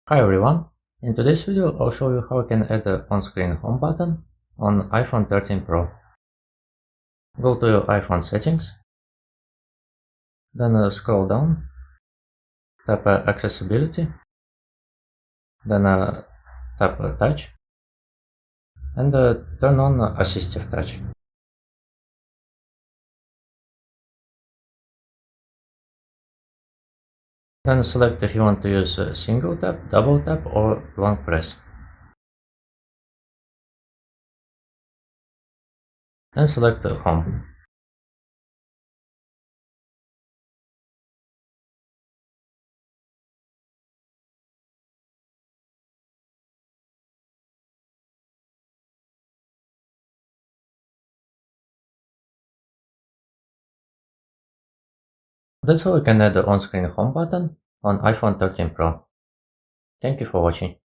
Hi everyone, in today's video I'll show you how you can add the on-screen home button on iPhone 13 Pro. Go to your iPhone settings, then scroll down, tap accessibility, then tap touch, and turn on assistive touch. Then select if you want to use single tap, double tap or long press. And select home. That's how you can add the on-screen home button on iPhone 13 Pro. Thank you for watching.